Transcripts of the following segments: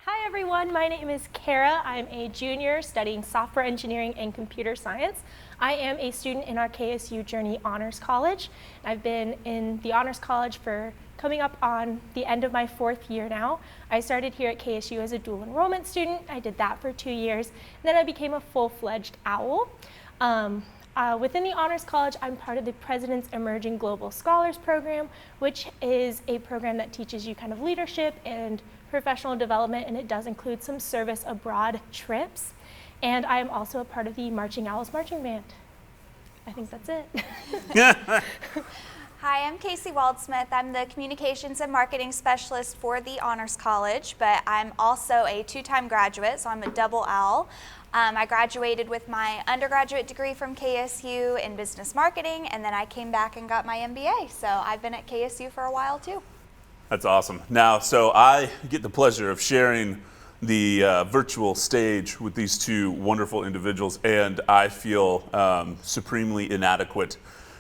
Hi everyone, my name is Kara. I'm a junior studying software engineering and computer science. I am a student in our KSU Journey Honors College. I've been in the Honors College for coming up on the end of my 4th year now. I started here at KSU as a dual enrollment student. I did that for 2 years. And then I became a full-fledged OWL. Within the Honors College, I'm part of the President's Emerging Global Scholars Program, which is a program that teaches you kind of leadership and professional development, and it does include some service abroad trips. And I am also a part of the Marching Owls Marching Band. I think that's it. Hi, I'm Casey Waldsmith. I'm the Communications and Marketing Specialist for the Honors College, but I'm also a 2-time graduate, so I'm a double OWL. I graduated with my undergraduate degree from KSU in business marketing, and then I came back and got my MBA. So I've been at KSU for a while too. That's awesome. Now, so I get the pleasure of sharing the virtual stage with these two wonderful individuals, and I feel supremely inadequate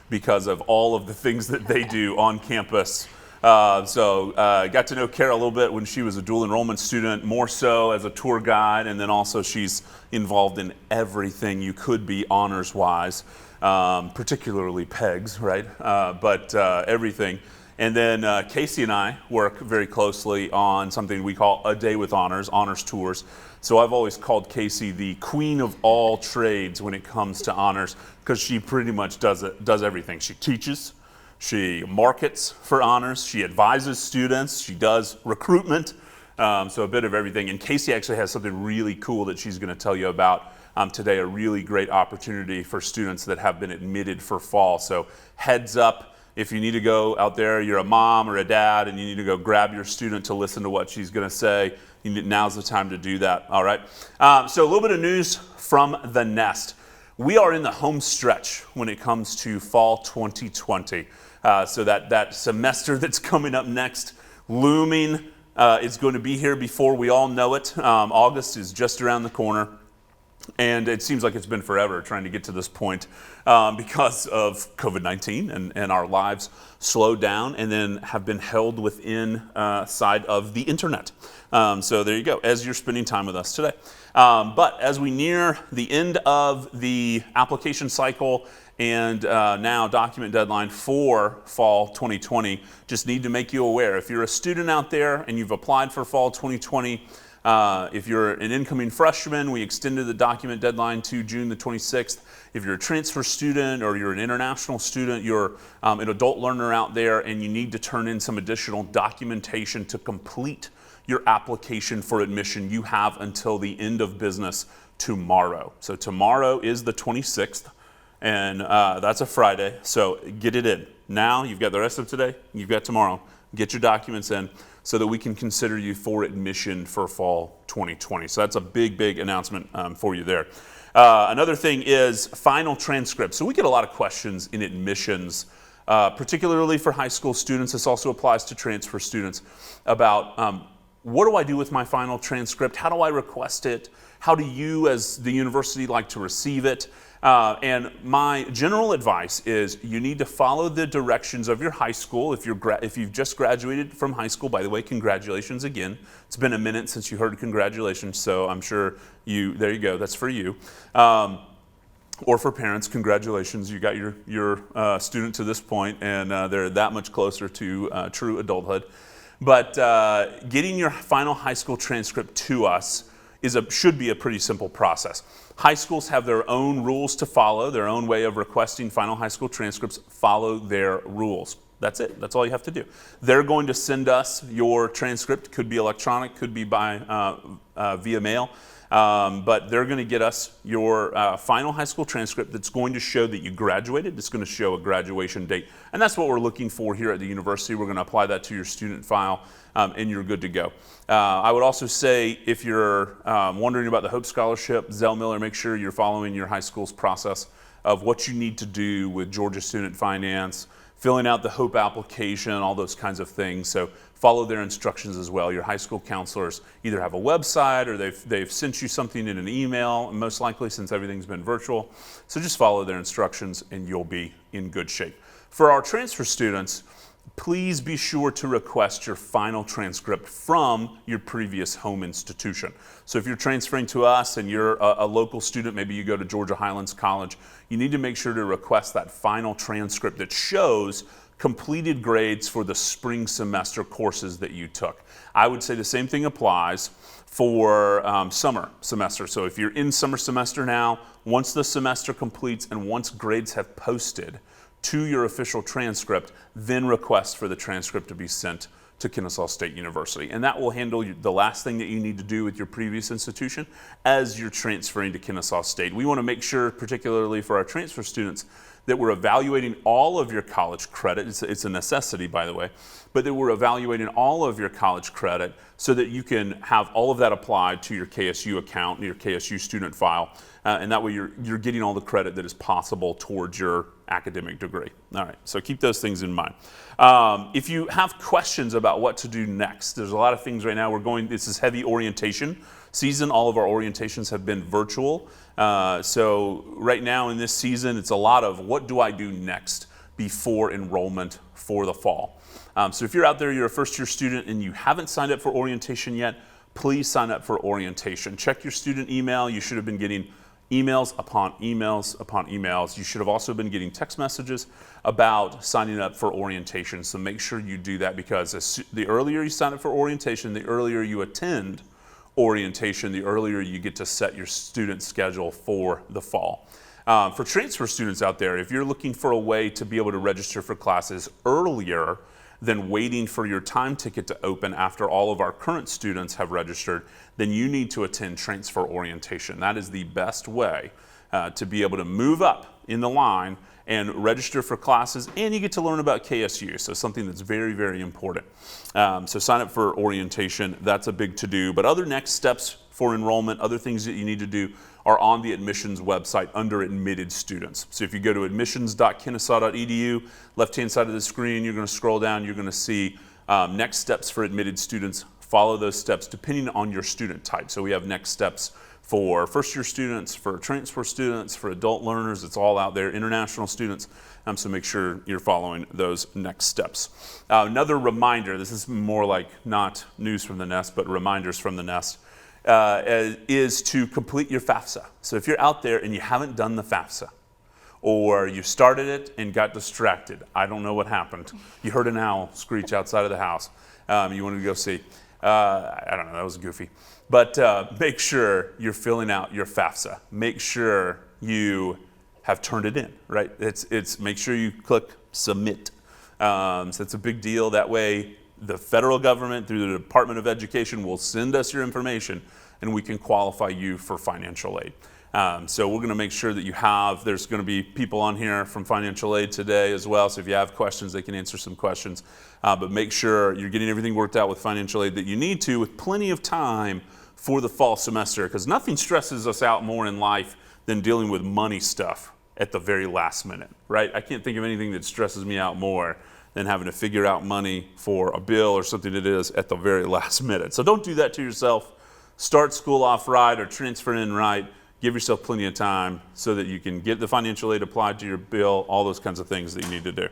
because of all of the things that they do on campus. I got to know Kara a little bit when she was a dual enrollment student, more so as a tour guide, and then also she's involved in everything you could be honors-wise, particularly pegs, right? Everything. And then Casey and I work very closely on something we call A Day with Honors, honors tours. So I've always called Casey the queen of all trades when it comes to honors, because she pretty much does everything. She teaches, she markets for honors, she advises students, she does recruitment, so a bit of everything. And Casey actually has something really cool that she's going to tell you about today, a really great opportunity for students that have been admitted for fall. So heads up. If you need to go out there, you're a mom or a dad, and you need to go grab your student to listen to what she's going to say, now's the time to do that, all right? So a little bit of news from the nest. We are in the home stretch when it comes to fall 2020. So that semester that's coming up next, looming, is going to be here before we all know it. August is just around the corner. And it seems like it's been forever trying to get to this point because of COVID-19 and our lives slowed down and then have been held within side of the internet. So there you go, as you're spending time with us today. But as we near the end of the application cycle and now document deadline for fall 2020, just need to make you aware. If you're a student out there and you've applied for fall 2020, if you're an incoming freshman, we extended the document deadline to June the 26th. If you're a transfer student or you're an international student, you're an adult learner out there and you need to turn in some additional documentation to complete your application for admission, you have until the end of business tomorrow. So tomorrow is the 26th, and that's a Friday, so get it in. Now you've got the rest of today, you've got tomorrow. Get your documents in so that we can consider you for admission for fall 2020. So that's a big, big announcement for you there. Another thing is final transcripts. So we get a lot of questions in admissions, particularly for high school students. This also applies to transfer students about what do I do with my final transcript? How do I request it? How do you as the university like to receive it? And my general advice is you need to follow the directions of your high school. If you've just graduated from high school, by the way, congratulations again. It's been a minute since you heard congratulations, so I'm sure there you go, that's for you. Or for parents, congratulations, you got your student to this point, and they're that much closer to true adulthood. But getting your final high school transcript to us should be a pretty simple process. High schools have their own rules to follow, their own way of requesting final high school transcripts. Follow their rules. That's it. That's all you have to do. They're going to send us your transcript. Could be electronic, could be by via mail. But they're going to get us your final high school transcript that's going to show that you graduated. It's going to show a graduation date. And that's what we're looking for here at the university. We're going to apply that to your student file, and you're good to go. I would also say if you're wondering about the Hope Scholarship, Zell Miller, make sure you're following your high school's process of what you need to do with Georgia Student Finance, filling out the Hope application, all those kinds of things. So follow their instructions as well. Your high school counselors either have a website or they've sent you something in an email, most likely since everything's been virtual. So just follow their instructions and you'll be in good shape. For our transfer students, please be sure to request your final transcript from your previous home institution. So if you're transferring to us and you're a local student, maybe you go to Georgia Highlands College, you need to make sure to request that final transcript that shows completed grades for the spring semester courses that you took. I would say the same thing applies for summer semester. So if you're in summer semester now, once the semester completes and once grades have posted to your official transcript, then request for the transcript to be sent to Kennesaw State University. And that will handle the last thing that you need to do with your previous institution as you're transferring to Kennesaw State. We want to make sure, particularly for our transfer students, that we're evaluating all of your college credit. It's a necessity, by the way, but that we're evaluating all of your college credit so that you can have all of that applied to your KSU account, your KSU student file, and that way you're getting all the credit that is possible towards your academic degree. All right, so keep those things in mind. If you have questions about what to do next, there's a lot of things right now. This is heavy orientation season. All of our orientations have been virtual. So right now in this season, it's a lot of what do I do next before enrollment for the fall. So if you're out there, you're a first year student and you haven't signed up for orientation yet, please sign up for orientation. Check your student email. You should have been getting emails upon emails upon emails. You should have also been getting text messages about signing up for orientation. So make sure you do that, because the earlier you sign up for orientation, the earlier you attend orientation, the earlier you get to set your student schedule for the fall. For transfer students out there, if you're looking for a way to be able to register for classes earlier than waiting for your time ticket to open after all of our current students have registered, then you need to attend transfer orientation. That is the best way to be able to move up in the line and register for classes, and you get to learn about KSU, so something that's very, very important. So sign up for orientation. That's a big to-do. But other next steps for enrollment, other things that you need to do are on the admissions website under admitted students. So if you go to admissions.kennesaw.edu, left-hand side of the screen, you're going to scroll down, you're going to see next steps for admitted students. Follow those steps depending on your student type. So we have next steps for first-year students, for transfer students, for adult learners. It's all out there, international students. So make sure you're following those next steps. Another reminder, this is more like not news from the nest, but reminders from the nest, is to complete your FAFSA. So if you're out there and you haven't done the FAFSA, or you started it and got distracted, I don't know what happened. You heard an owl screech outside of the house. You wanted to go see. I don't know, that was goofy. But make sure you're filling out your FAFSA. Make sure you have turned it in, right? It's make sure you click submit. So it's a big deal. That way the federal government through the Department of Education will send us your information and we can qualify you for financial aid. So we're going to make sure that you have, there's going to be people on here from financial aid today as well. So if you have questions, they can answer some questions. But make sure you're getting everything worked out with financial aid that you need to, with plenty of time for the fall semester, because nothing stresses us out more in life than dealing with money stuff at the very last minute, right? I can't think of anything that stresses me out more than having to figure out money for a bill or something it is at the very last minute. So don't do that to yourself. Start school off right or transfer in right. Give yourself plenty of time so that you can get the financial aid applied to your bill, all those kinds of things that you need to do.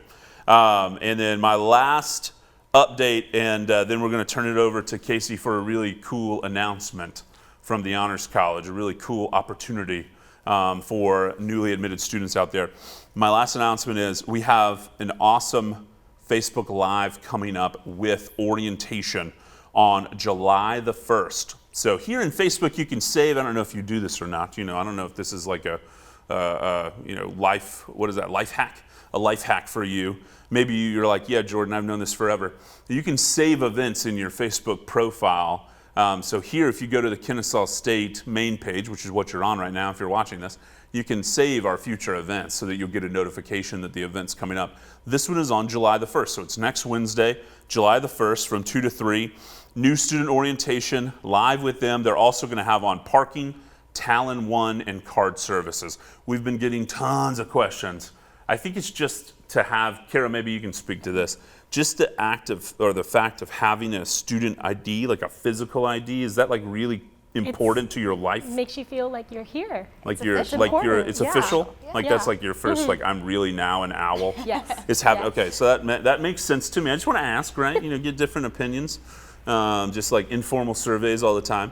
And then my last update, and then we're going to turn it over to Casey for a really cool announcement from the Honors College, a really cool opportunity for newly admitted students out there. My last announcement is we have an awesome Facebook Live coming up with orientation on July the 1st. So here in Facebook, you can save, I don't know if you do this or not, I don't know if this is like a life hack? A life hack for you. Maybe you're like, yeah, Jordan, I've known this forever. You can save events in your Facebook profile. So here, if you go to the Kennesaw State main page, which is what you're on right now if you're watching this, you can save our future events so that you'll get a notification that the event's coming up. This one is on July the 1st, so it's next Wednesday, July the 1st from 2 to 3. New student orientation, live with them. They're also going to have on parking, Talon 1, and card services. We've been getting tons of questions. I think it's just to have, Kara, maybe you can speak to this, just the fact of having a student ID, like a physical ID, is that like really important to your life? Makes you feel like you're here. Like It's important. it's Yeah. official? Like Yeah. that's like your first, like I'm really now an owl? Yes. Yes. Okay, so that makes sense to me. I just want to ask, right? Get different opinions, just like informal surveys all the time.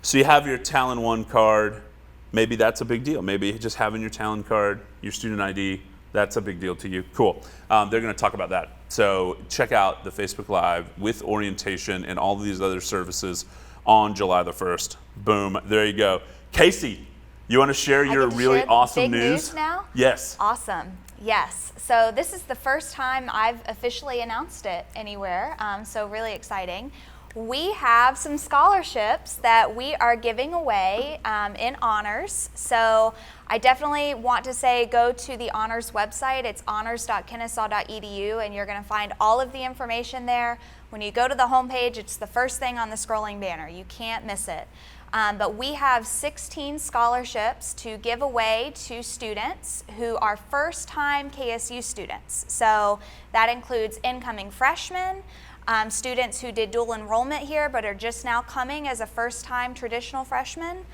So you have your Talon 1 card. Maybe that's a big deal. Maybe just having your Talon card, your student ID, that's a big deal to you. Cool. They're going to talk about that. So check out the Facebook Live with orientation and all of these other services on July the 1st. Boom. There you go. Casey, you want to share your get to really share the awesome big news? news now? Yes. Awesome. Yes. So this is the first time I've officially announced it anywhere. So really exciting. We have some scholarships that we are giving away in honors. So I definitely want to say go to the honors website. It's honors.kennesaw.edu, and you're going to find all of the information there. When you go to the homepage, it's the first thing on the scrolling banner. You can't miss it. But we have 16 scholarships to give away to students who are first-time KSU students. So that includes incoming freshmen, students who did dual enrollment here but are just now coming as a first-time traditional freshman,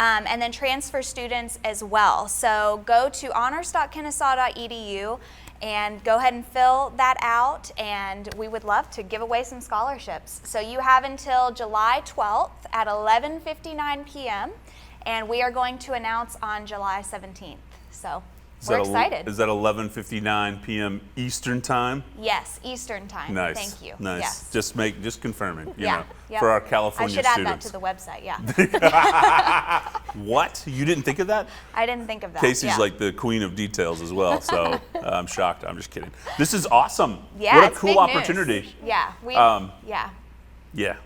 and then transfer students as well. So go to honors.kennesaw.edu and go ahead and fill that out, and we would love to give away some scholarships. So you have until July 12th at 11:59 p.m., and we are going to announce on July 17th. So we're excited. Is that 11:59 p.m. Eastern time? Yes, Eastern time. Nice. Thank you. Nice. Yes. Just confirming, Yep. for our California I should students. add that to the website, yeah. What? You didn't think of that? I didn't think of that. Casey's yeah. like the queen of details as well, so I'm shocked. I'm just kidding. This is awesome. Yeah, what a it's cool big news. opportunity. Yeah, Yeah.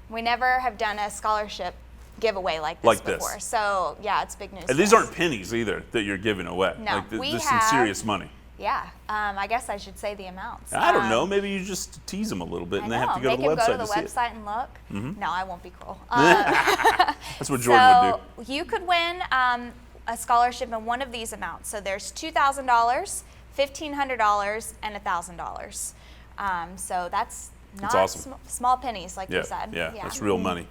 we never have done a scholarship giveaway like this Like this. before. So yeah, it's big news. And these for us. aren't pennies either that you're giving away. No, like we this is have- serious money. Yeah, I guess I should say the amounts. I don't know. Maybe you just tease them a little bit, I and know. they have to go Make to the him website go to the see it. website and look. No, I won't be cruel. That's what Jordan would do. You could win a scholarship in one of these amounts. So there's $2,000, $1,500, and $1,000. So that's not awesome. small pennies, like Yeah, you said. yeah, that's real money.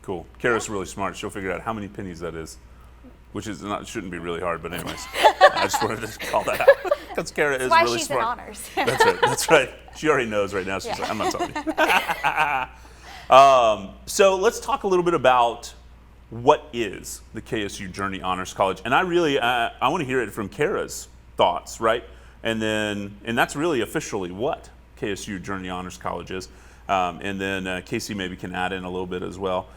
Cool. Kara's really smart. She'll figure out how many pennies that is, which is not shouldn't be really hard. But anyways, I just wanted to call that out because Kara is Why really she's smart. in honors. That's right. That's right. She already knows right now. She's Yeah. like, I'm not telling you. So let's talk a little bit about what is the KSU Journey Honors College, and I really I want to hear it from Kara's thoughts, right? And that's really officially what KSU Journey Honors College is, and then Casey maybe can add in a little bit as well.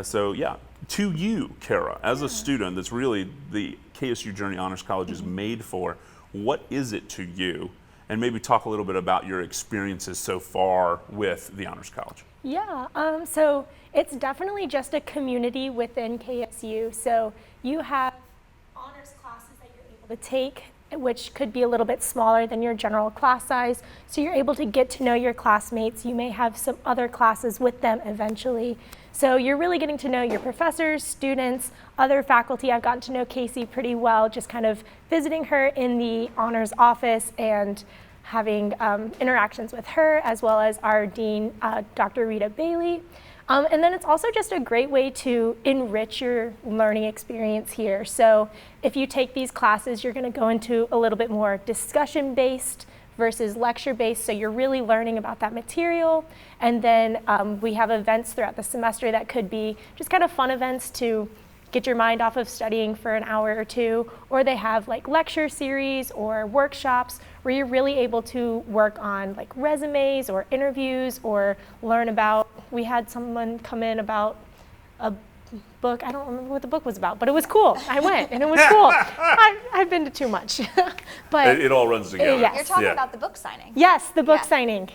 So yeah, to you, Kara, as a student, that's really the KSU Journey Honors College is made for. What is it to you? And maybe talk a little bit about your experiences so far with the Honors College. Yeah, so it's definitely just a community within KSU. So you have honors classes that you're able to take, which could be a little bit smaller than your general class size. So you're able to get to know your classmates. You may have some other classes with them eventually. So you're really getting to know your professors, students, other faculty. I've gotten to know Casey pretty well, just kind of visiting her in the honors office and having interactions with her, as well as our dean, Dr. Rita Bailey. And then it's also just a great way to enrich your learning experience here. So if you take these classes, you're going to go into a little bit more discussion-based versus lecture-based, so you're really learning about that material. And then we have events throughout the semester that could be just kind of fun events to get your mind off of studying for an hour or two, or they have like lecture series or workshops where you're really able to work on like resumes or interviews or learn about, we had someone come in about a book, I don't remember what the book was about, but it was cool. I went and it was cool. I've been to too much. But It all runs together. Yes. You're talking Yeah. about the book signing. yes, the book Yeah. signing.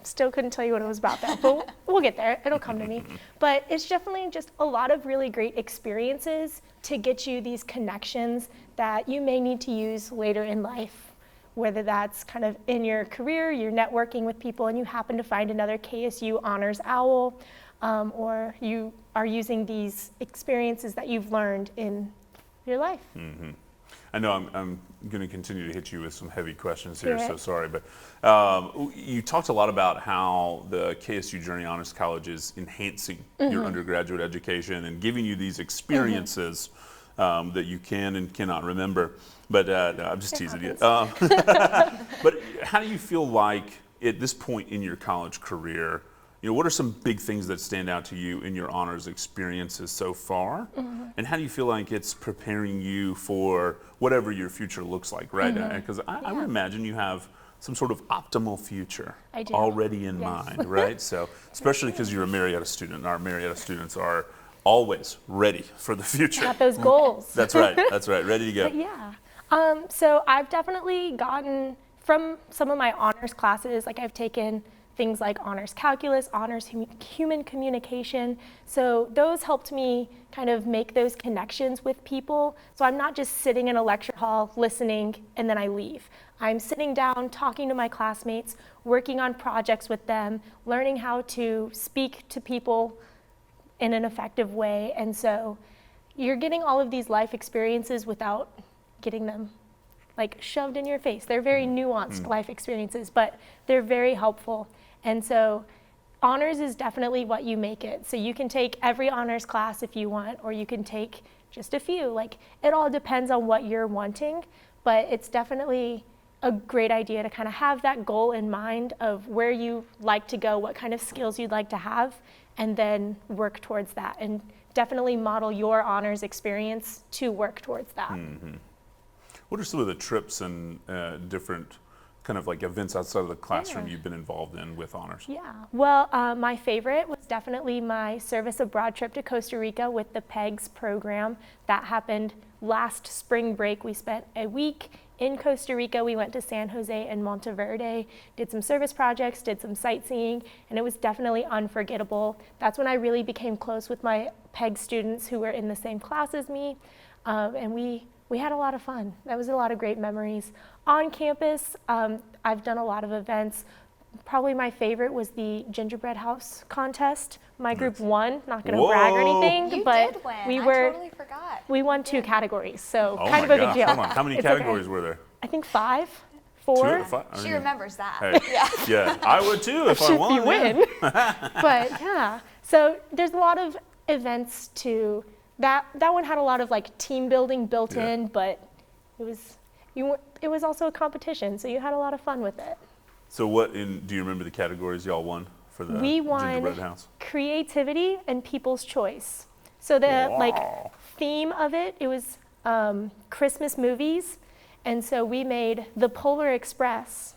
Still couldn't tell you what it was about though, but we'll get there. It'll come to me. But it's definitely just a lot of really great experiences to get you these connections that you may need to use later in life, whether that's kind of in your career, you're networking with people and you happen to find another KSU Honors Owl, or you are using these experiences that you've learned in your life. I know I'm going to continue to hit you with some heavy questions here, Yeah. so sorry. But you talked a lot about how the KSU Journey Honors College is enhancing your undergraduate education and giving you these experiences that you can and cannot remember. But no, I'm just teasing you. But how do you feel like at this point in your college career, what are some big things that stand out to you in your honors experiences so far? And how do you feel like it's preparing you for whatever your future looks like, right? Because I would imagine you have some sort of optimal future already in mind, right? So, especially because you're a Marietta student, and our Marietta students are always ready for the future. Got those goals. That's right, ready to go. But yeah. So I've definitely gotten from some of my honors classes, like I've taken things like honors calculus, honors human communication. So those helped me kind of make those connections with people. So I'm not just sitting in a lecture hall listening and then I leave. I'm sitting down, talking to my classmates, working on projects with them, learning how to speak to people in an effective way. And so you're getting all of these life experiences without getting them like shoved in your face. They're very nuanced life experiences, but they're very helpful. And so honors is definitely what you make it. So you can take every honors class if you want, or you can take just a few. Like, it all depends on what you're wanting, but it's definitely a great idea to kind of have that goal in mind of where you like to go, what kind of skills you'd like to have, and then work towards that. And definitely model your honors experience to work towards that. What are some of the trips and different kind of like events outside of the classroom Yeah. you've been involved in with honors? Yeah, well, my favorite was definitely my service abroad trip to Costa Rica with the PEGS program. That happened last spring break. We spent a week in Costa Rica. We went to San Jose and Monteverde, did some service projects, did some sightseeing, and it was definitely unforgettable. That's when I really became close with my PEGS students who were in the same class as me, and we had a lot of fun. That was a lot of great memories. On campus, I've done a lot of events. Probably my favorite was the gingerbread house contest. My group won, not gonna brag or anything, You but did win. we I were, totally forgot. we won 2 categories, so Oh kind my of a gosh, big deal. hold on. How many It's okay. categories were there? I think 5, 2 4. out of 5? I She mean, remembers that. Hey, yeah, I would too if I Should won. you yeah. win. But yeah, so there's a lot of events to, that one had a lot of like team building built Yeah. in, but it was also a competition, so you had a lot of fun with it. So do you remember the categories y'all won for the We won gingerbread house? creativity and people's choice. So the like theme of it was Christmas movies, and so we made the Polar Express.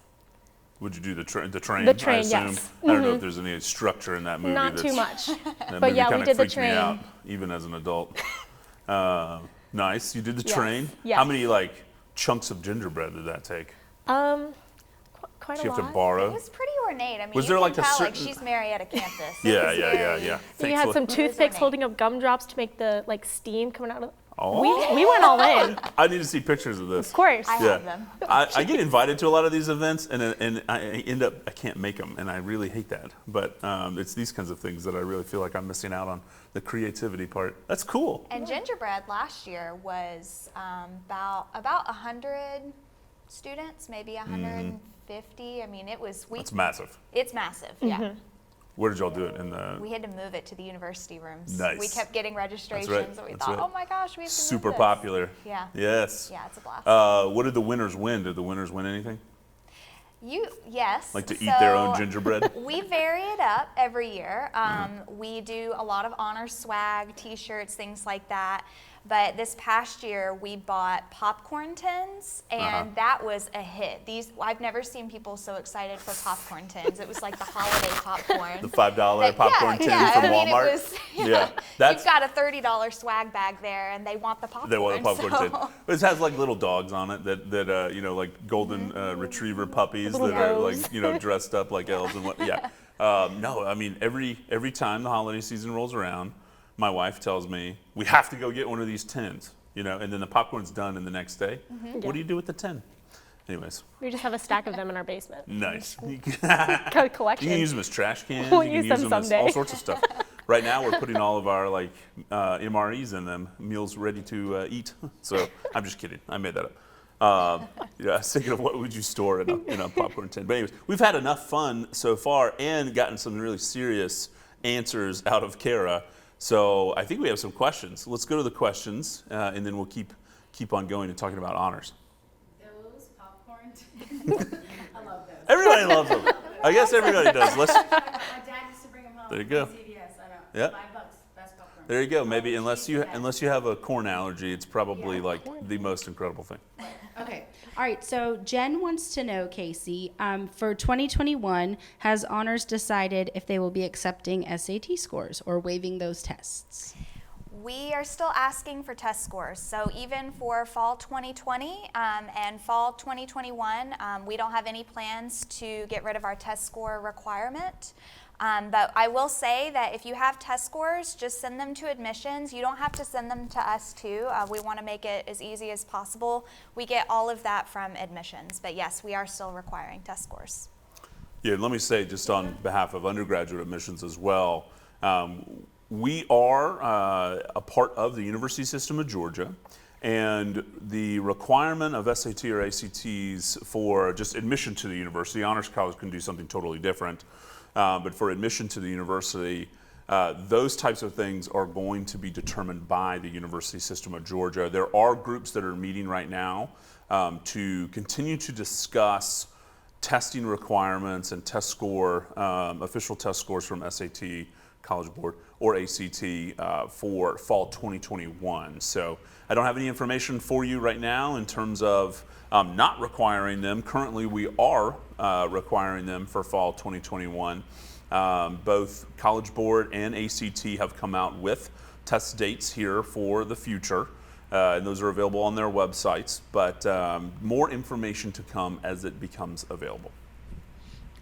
Would you do the train? The train, The train, I assume. yes. I don't know if there's any structure in that movie. Not too much. That But movie yeah, we kinda did the freaked me train. out, even as an adult. Nice. You did the Yes, train. yes. How many like chunks of gingerbread did that take? Quite Did a you have to lot. borrow? It was pretty ornate. I mean, Was you there can like a tell certain- she's Marietta campus. Yeah, It was yeah. So you had Thankfully- some toothpicks ornate. holding up gumdrops to make the like steam coming out of. Oh. We went all in, of I need to see pictures of this. course. I have them. I get invited to a lot of these events, and I end up I can't make them, and I really hate that. But it's these kinds of things that I really feel like I'm missing out on, the creativity part. That's cool. And gingerbread last year was about 100 students, maybe 150. I mean, That's massive. It's massive, yeah. Where did y'all do it? In the We had to move it to the university rooms. Nice. We kept getting registrations, That's and we right. thought, oh my gosh, we have to super move this. popular. Yeah. Yes. Yeah, it's a blast. What did the winners win? Did the winners win anything? Yes. Like to eat their own So, gingerbread? We vary it up every year. We do a lot of honor swag, T-shirts, things like that. But this past year, we bought popcorn tins, and that was a hit. I've never seen people so excited for popcorn tins. It was like the holiday popcorn. The $5 popcorn tin yeah, from I mean, Walmart. It was, Yeah, that's you've got a $30 swag bag there, and they want the popcorn. they want the popcorn so. tin. It has like little dogs on it that like golden retriever puppies Little that are bows. like dressed up like elves and what. Yeah. No, I mean every time the holiday season rolls around, my wife tells me we have to go get one of these tins. And then the popcorn's done in the next day. What do you do with the tin? Anyways, We just have a stack of them in our basement. nice. Collection. You can use them as trash cans. We'll you can use them as all someday. sorts of stuff. Right now, we're putting all of our like MREs in them, meals ready to eat. So I'm just kidding. I made that up. Yeah, I was thinking of what would you store in a popcorn tin. But anyways, we've had enough fun so far and gotten some really serious answers out of Kara. So I think we have some questions. Let's go to the questions, and then we'll keep on going and talking about honors. Those popcorn tins. I love those. Everybody loves them. I guess everybody does. My dad used to bring them home. There you go. from CVS, I know. Yeah. $5, best popcorn. There you go. Maybe unless you have a corn allergy, it's probably like the most incredible thing. Okay. All right. So Jen wants to know, Casey, for 2021, has Honors decided if they will be accepting SAT scores or waiving those tests? We are still asking for test scores. So even for fall 2020 and fall 2021, we don't have any plans to get rid of our test score requirement. But I will say that if you have test scores, just send them to admissions. You don't have to send them to us too. We want to make it as easy as possible. We get all of that from admissions. But yes, we are still requiring test scores. Yeah, let me say just on behalf of undergraduate admissions as well, we are a part of the University System of Georgia, and the requirement of SAT or ACTs for just admission to the university, Honors College can do something totally different, but for admission to the university, those types of things are going to be determined by the University System of Georgia. There are groups that are meeting right now to continue to discuss testing requirements and test score, official test scores from SAT, College Board, or ACT for fall 2021. So I don't have any information for you right now in terms of not requiring them. Currently, we are requiring them for fall 2021. Both College Board and ACT have come out with test dates here for the future, and those are available on their websites, but more information to come as it becomes available.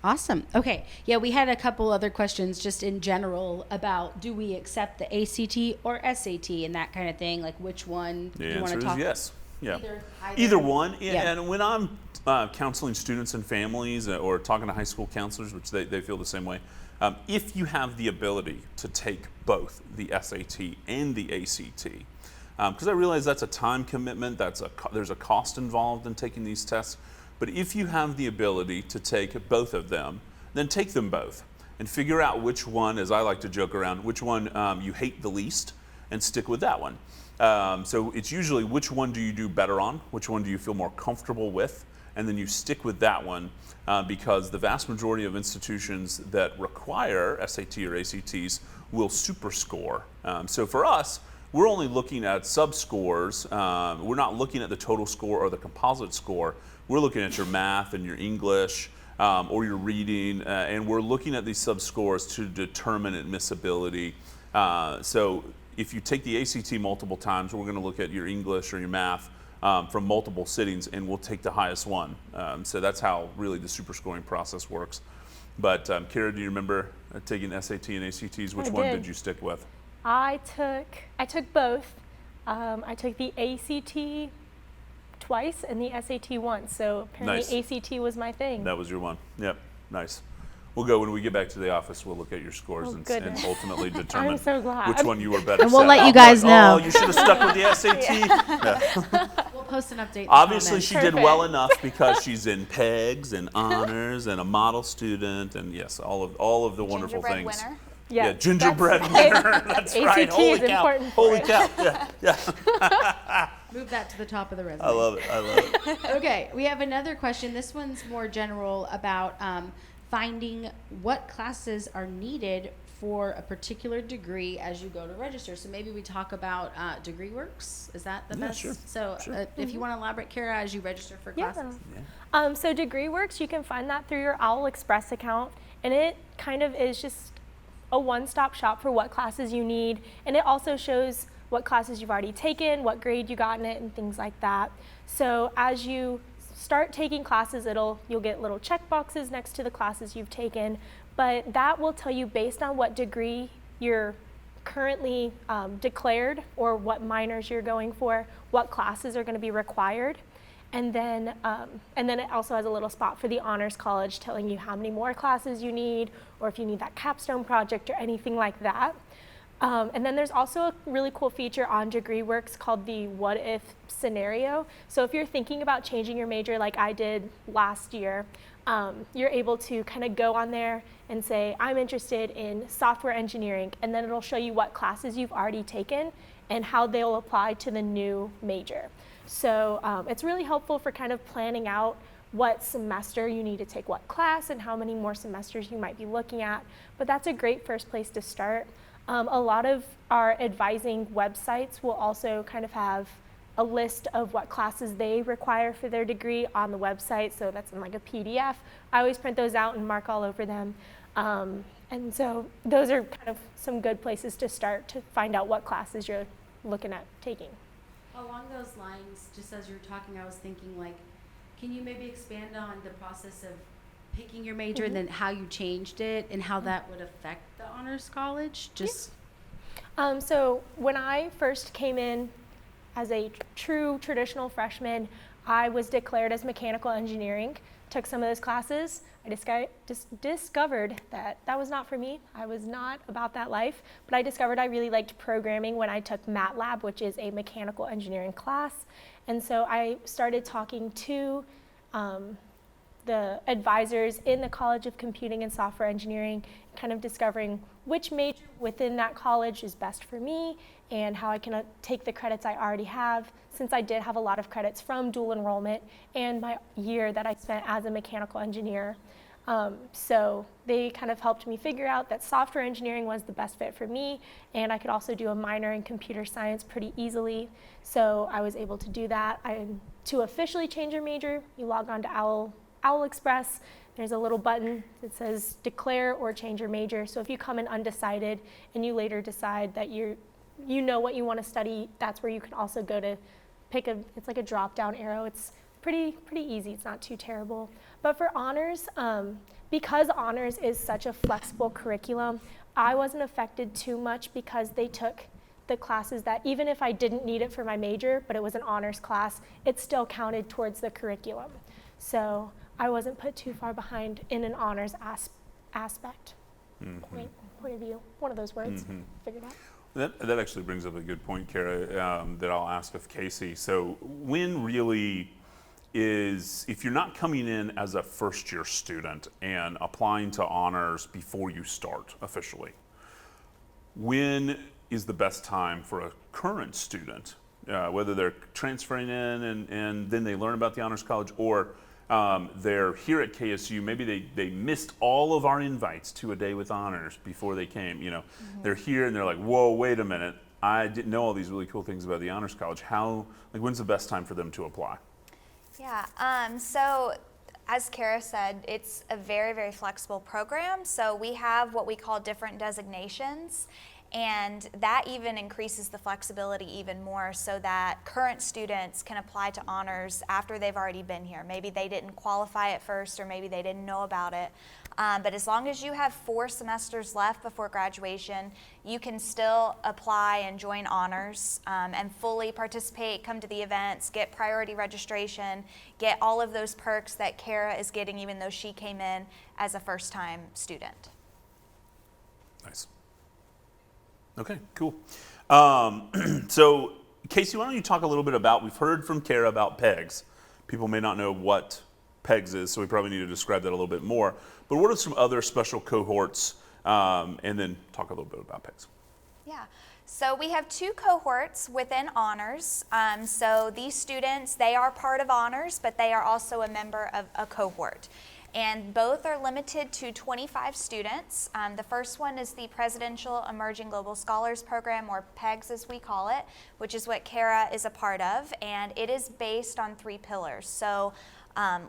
Awesome. Okay. Yeah, we had a couple other questions just in general about do we accept the ACT or SAT and that kind of thing, like which one The you want answer to is talk yes. Yeah. Either. Either one. Yeah. And when I'm counseling students and families or talking to high school counselors, which they feel the same way, if you have the ability to take both the SAT and the ACT, because I realize that's a time commitment, there's a cost involved in taking these tests, but if you have the ability to take both of them, then take them both and figure out which one, as I like to joke around, which one you hate the least and stick with that one. So it's usually which one do you do better on, which one do you feel more comfortable with, and then you stick with that one because the vast majority of institutions that require SAT or ACTs will super score. So for us, we're only looking at sub-scores. We're not looking at the total score or the composite score. We're looking at your math and your English or your reading, and we're looking at these sub-scores to determine admissibility. So if you take the ACT multiple times, we're going to look at your English or your math from multiple sittings, and we'll take the highest one. So that's how really the super scoring process works. But Kara, do you remember taking SAT and ACTs? Which one did you stick with? I took both. I took the ACT twice and the SAT once. So apparently Nice. ACT was my thing. That was your one. Yep, nice. We'll go when we get back to the office. We'll look at your scores and goodness. ultimately determine I'm so glad. which one you were better. And we'll at. let you I'll be guys like, know. Oh, you should have stuck with the SAT. Yeah. We'll post an update. in the Obviously, comments. she did well enough because she's in PEGs and honors and a model student, and yes, all of the wonderful Gingerbread things. winner. Yeah, Yes, gingerbread that's- winner. That's ACT right. Holy is cow! important for Holy it. cow! Yeah, yeah. Move that to the top of the resume. I love it. I love it. Okay, we have another question. This one's more general about finding what classes are needed for a particular degree as you go to register. So maybe we talk about degree works. Is that the Yeah, best? sure. So if you want to elaborate, Kara, as you register for Yeah. classes. So DegreeWorks, you can find that through your Owl Express account, and it kind of is just a one-stop shop for what classes you need, and it also shows what classes you've already taken, what grade you got in it, and things like that. So as you start taking classes, you'll get little check boxes next to the classes you've taken, but that will tell you based on what degree you're currently declared or what minors you're going for, what classes are going to be required. And then it also has a little spot for the Honors College telling you how many more classes you need, or if you need that capstone project or anything like that. And then there's also a really cool feature on DegreeWorks called the what if scenario. So if you're thinking about changing your major like I did last year, you're able to kind of go on there and say, I'm interested in software engineering, and then it'll show you what classes you've already taken and how they'll apply to the new major. So it's really helpful for kind of planning out what semester you need to take what class and how many more semesters you might be looking at. But that's a great first place to start. A lot of our advising websites will also kind of have a list of what classes they require for their degree on the website, so that's in like a PDF. I always print those out and mark all over them. And so those are kind of some good places to start to find out what classes you're looking at taking. Along those lines, just as you're talking, I was thinking, like, can you maybe expand on the process of picking your major and then how you changed it and how that would affect the Honors College? Just So when I first came in as a true traditional freshman, I was declared as mechanical engineering, took some of those classes. I discovered that that was not for me. I was not about that life, but I discovered I really liked programming when I took MATLAB, which is a mechanical engineering class. And so I started talking to the advisors in the College of Computing and Software Engineering, kind of discovering which major within that college is best for me and how I can take the credits I already have, since I did have a lot of credits from dual enrollment and my year that I spent as a mechanical engineer. So they kind of helped me figure out that software engineering was the best fit for me, and I could also do a minor in computer science pretty easily. So I was able to do that. To officially change your major, you log on to Owl Express. There's a little button that says declare or change your major. So if you come in undecided and you later decide that you know what you want to study, that's where you can also go to pick it's like a drop down arrow. It's pretty easy. It's not too terrible. But for honors, because honors is such a flexible curriculum, I wasn't affected too much because they took the classes that even if I didn't need it for my major, but it was an honors class, it still counted towards the curriculum. So I wasn't put too far behind in an honors aspect. Point of view, one of those words, figured out. That actually brings up a good point, Kara, that I'll ask of Casey. So when really if you're not coming in as a first year student and applying to honors before you start officially, when is the best time for a current student, whether they're transferring in and then they learn about the Honors College, or they're here at KSU, maybe they missed all of our invites to a day with honors before they came, they're here and they're like, whoa, wait a minute, I didn't know all these really cool things about the Honors College. When's the best time for them to apply? Yeah, so as Kara said, it's a very, very flexible program. So we have what we call different designations, and that even increases the flexibility even more so that current students can apply to honors after they've already been here. Maybe they didn't qualify at first, or maybe they didn't know about it. But as long as you have 4 semesters left before graduation, you can still apply and join honors and fully participate, come to the events, get priority registration, get all of those perks that Kara is getting even though she came in as a first-time student. Nice. Okay, cool. So Casey, why don't you talk a little bit about, we've heard from Kara about PEGs. People may not know what PEGs is, so we probably need to describe that a little bit more. But what are some other special cohorts, and then talk a little bit about PEGs. Yeah, so we have 2 cohorts within honors. So these students, they are part of honors, but they are also a member of a cohort. And both are limited to 25 students. The first one is the Presidential Emerging Global Scholars Program, or PEGS as we call it, which is what Kara is a part of, and it is based on 3 pillars. So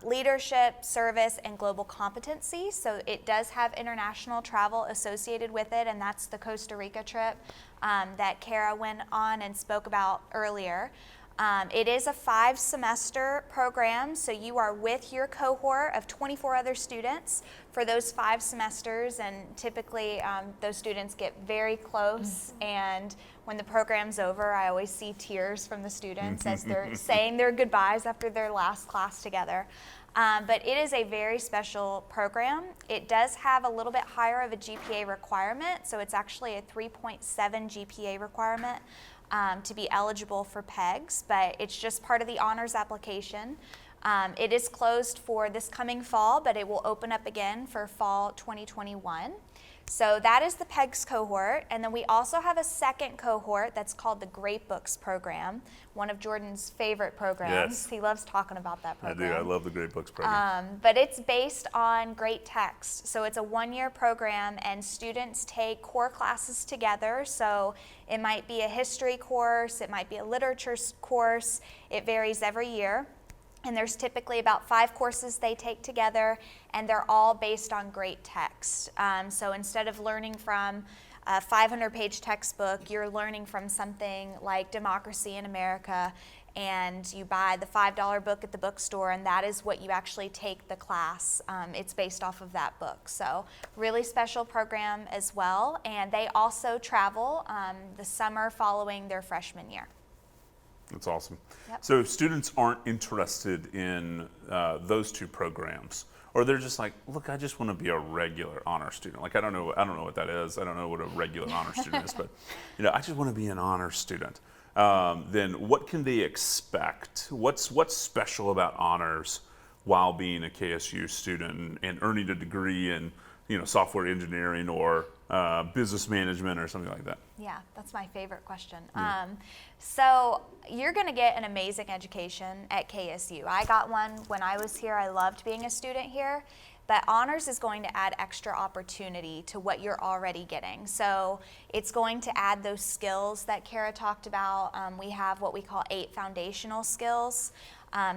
leadership, service, and global competency. So it does have international travel associated with it, and that's the Costa Rica trip that Kara went on and spoke about earlier. It is a 5-semester program, so you are with your cohort of 24 other students for those 5 semesters, and typically those students get very close, and when the program's over, I always see tears from the students as they're saying their goodbyes after their last class together. But it is a very special program. It does have a little bit higher of a GPA requirement, so it's actually a 3.7 GPA requirement to be eligible for PEGs, but it's just part of the honors application. It is closed for this coming fall, but it will open up again for fall 2021. So that is the PEGs cohort, and then we also have a second cohort that's called the Great Books program, one of Jordan's favorite programs. Yes. He loves talking about that program. I do. I love the Great Books program. But it's based on great text. So it's a 1-year program, and students take core classes together. So it might be a history course, it might be a literature course. It varies every year. And there's typically about 5 courses they take together, and they're all based on great text. So instead of learning from a 500-page textbook, you're learning from something like Democracy in America, and you buy the $5 book at the bookstore, and that is what you actually take the class. It's based off of that book. So really special program as well. And they also travel the summer following their freshman year. That's awesome. Yep. So if students aren't interested in those 2 programs, or they're just like, look, I just want to be a regular honor student. Like I don't know what that is. I don't know what a regular honor student is, but I just want to be an honor student. Then what can they expect? What's special about honors while being a KSU student and earning a degree in software engineering or business management or something like that? Yeah, that's my favorite question. So you're going to get an amazing education at KSU. I got one when I was here. I loved being a student here. But honors is going to add extra opportunity to what you're already getting. So it's going to add those skills that Kara talked about. We have what we call 8 foundational skills.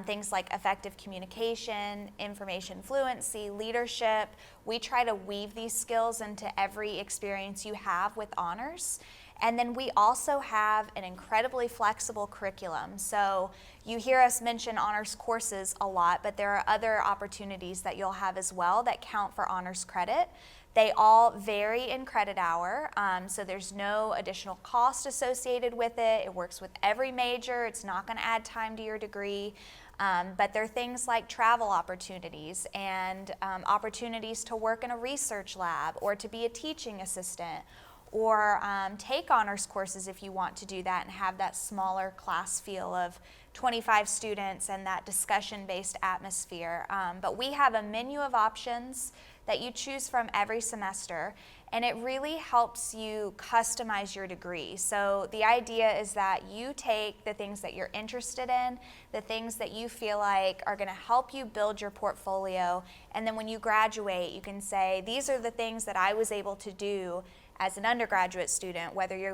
Things like effective communication, information fluency, leadership. We try to weave these skills into every experience you have with honors. And then we also have an incredibly flexible curriculum. So you hear us mention honors courses a lot, but there are other opportunities that you'll have as well that count for honors credit. They all vary in credit hour, so there's no additional cost associated with it. It works with every major. It's not going to add time to your degree. But there are things like travel opportunities and opportunities to work in a research lab or to be a teaching assistant, or take honors courses if you want to do that and have that smaller class feel of 25 students and that discussion-based atmosphere. But we have a menu of options that you choose from every semester, and it really helps you customize your degree. So the idea is that you take the things that you're interested in, the things that you feel like are going to help you build your portfolio, and then when you graduate, you can say, these are the things that I was able to do as an undergraduate student, whether you're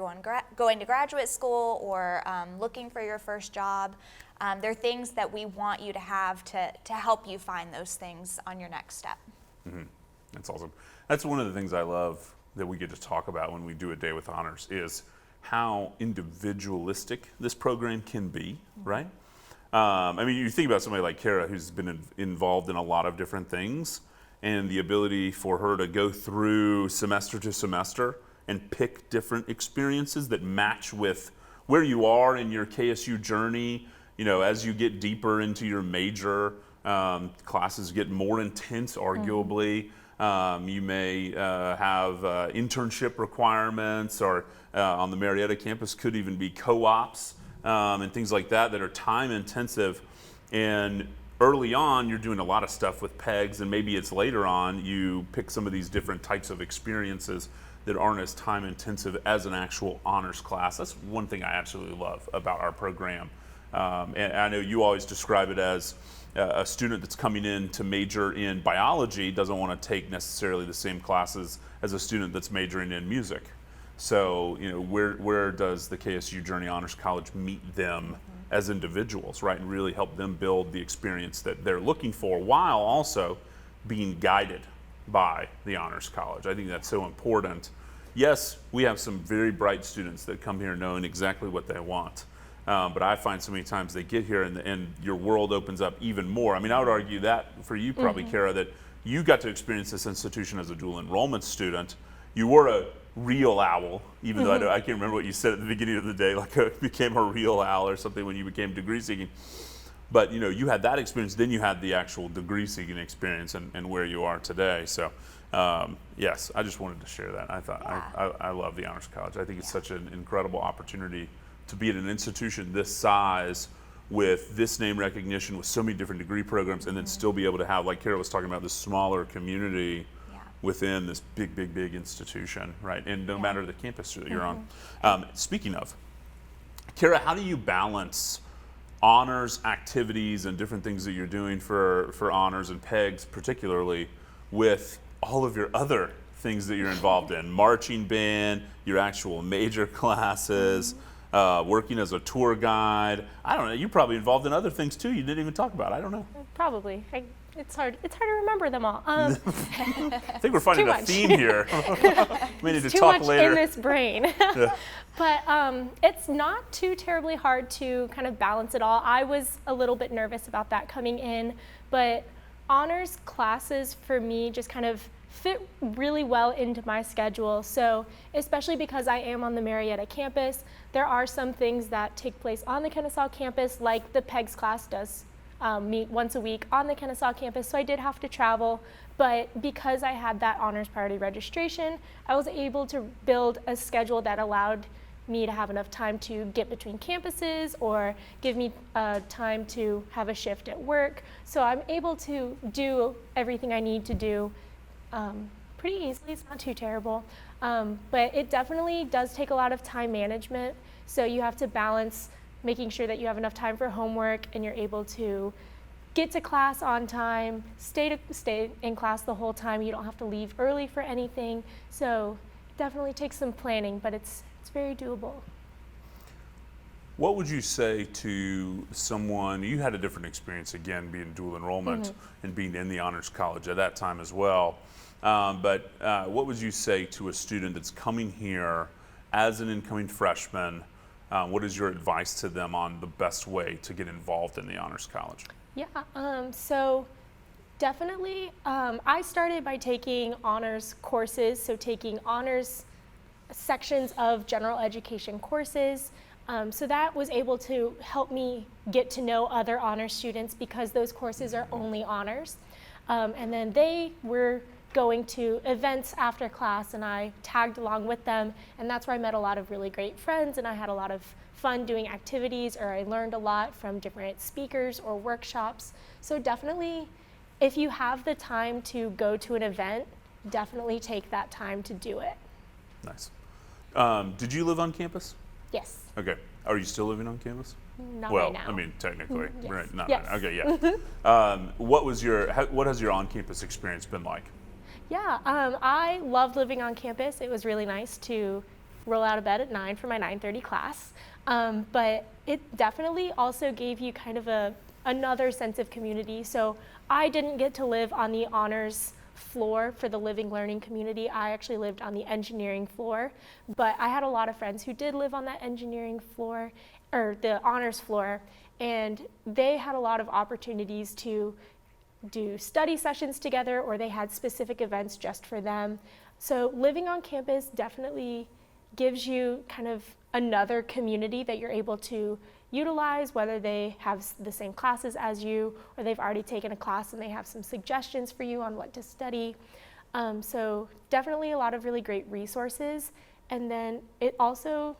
going to graduate school or looking for your first job. There are things that we want you to have to help you find those things on your next step. Mm-hmm. That's awesome. That's one of the things I love that we get to talk about when we do a day with honors is how individualistic this program can be, right? I mean, you think about somebody like Kara who's been involved in a lot of different things, and the ability for her to go through semester to semester and pick different experiences that match with where you are in your KSU journey. As you get deeper into your major, classes get more intense, arguably. You may have internship requirements, or on the Marietta campus could even be co-ops and things like that are time intensive. And early on, you're doing a lot of stuff with PEGs, and maybe it's later on you pick some of these different types of experiences that aren't as time intensive as an actual honors class. That's one thing I absolutely love about our program. And I know you always describe it as a student that's coming in to major in biology doesn't want to take necessarily the same classes as a student that's majoring in music. So, where does the KSU Journey Honors College meet them as individuals, right, and really help them build the experience that they're looking for while also being guided by the Honors College? I think that's so important. Yes, we have some very bright students that come here knowing exactly what they want. But I find so many times they get here and your world opens up even more. I mean, I would argue that for you probably, Kara, that you got to experience this institution as a dual enrollment student. You were a real owl, even though I can't remember what you said at the beginning of the day, like became a real owl or something when you became degree seeking. But you had that experience, then you had the actual degree seeking experience and where you are today. So yes, I just wanted to share that. I thought I love the Honors College. I think it's such an incredible opportunity to be at an institution this size with this name recognition, with so many different degree programs, and then still be able to have, like Kara was talking about, this smaller community within this big institution, right? And no matter the campus that you're on. Speaking of, Kara, how do you balance honors activities and different things that you're doing for honors and PEGs particularly with all of your other things that you're involved in? Marching band, your actual major classes, working as a tour guide. I don't know, you're probably involved in other things too you didn't even talk about. I don't know. Probably. It's hard to remember them all. I think we're finding a theme here. We need to too talk much later. in this brain. But it's not too terribly hard to kind of balance it all. I was a little bit nervous about that coming in, but honors classes for me just kind of fit really well into my schedule. So especially because I am on the Marietta campus, there are some things that take place on the Kennesaw campus, like the PEGS class does meet once a week on the Kennesaw campus, so I did have to travel. But because I had that honors priority registration, I was able to build a schedule that allowed me to have enough time to get between campuses or give me time to have a shift at work. So I'm able to do everything I need to do pretty easily. It's not too terrible. But it definitely does take a lot of time management. So you have to balance making sure that you have enough time for homework and you're able to get to class on time, stay in class the whole time. You don't have to leave early for anything. So it definitely takes some planning, but it's very doable. What would you say to someone, you had a different experience again being dual enrollment and being in the Honors College at that time as well, but what would you say to a student that's coming here as an incoming freshman? What is your advice to them on the best way to get involved in the Honors College? Yeah, so definitely I started by taking honors courses, so taking honors sections of general education courses. So that was able to help me get to know other honors students because those courses are only honors. And then they were going to events after class and I tagged along with them, and that's where I met a lot of really great friends and I had a lot of fun doing activities, or I learned a lot from different speakers or workshops. So definitely, if you have the time to go to an event, definitely take that time to do it. Nice. Did you live on campus? Yes. Okay. Are you still living on campus? Not well, right now. I mean, technically, Yes. right? Not Yes. right. Okay, yeah. What has your on-campus experience been like? Yeah, I loved living on campus. It was really nice to roll out of bed at 9 for my 9:30 class. But it definitely also gave you kind of another sense of community. So I didn't get to live on the honors floor for the living learning community. I actually lived on the engineering floor, but I had a lot of friends who did live on that engineering floor, or the honors floor, and they had a lot of opportunities to do study sessions together, or they had specific events just for them. So living on campus definitely gives you kind of another community that you're able to utilize, whether they have the same classes as you or they've already taken a class and they have some suggestions for you on what to study. So definitely a lot of really great resources. And then it also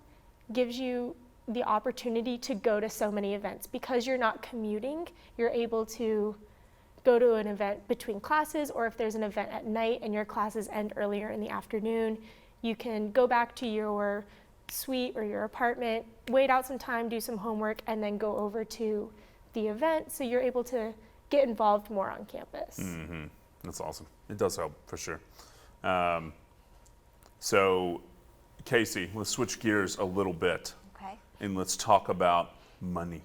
gives you the opportunity to go to so many events. Because you're not commuting, you're able to go to an event between classes, or if there's an event at night and your classes end earlier in the afternoon, you can go back to your suite or your apartment, wait out some time, do some homework, and then go over to the event, so you're able to get involved more on campus. Mm-hmm. That's awesome. It does help for sure. So Casey, let's switch gears a little bit. Okay. And let's talk about money,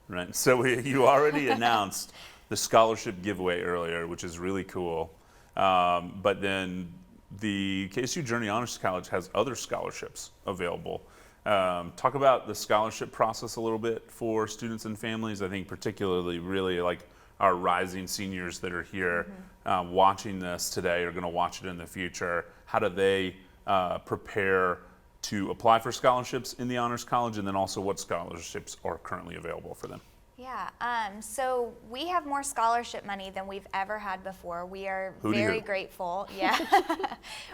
right? So you already announced the scholarship giveaway earlier, which is really cool. But then the KSU Journey Honors College has other scholarships available. Talk about the scholarship process a little bit for students and families. I think particularly really like our rising seniors that are here watching this today are going to watch it in the future. How do they prepare to apply for scholarships in the Honors College, and then also what scholarships are currently available for them? Yeah, so we have more scholarship money than we've ever had before. We are very grateful. Yeah,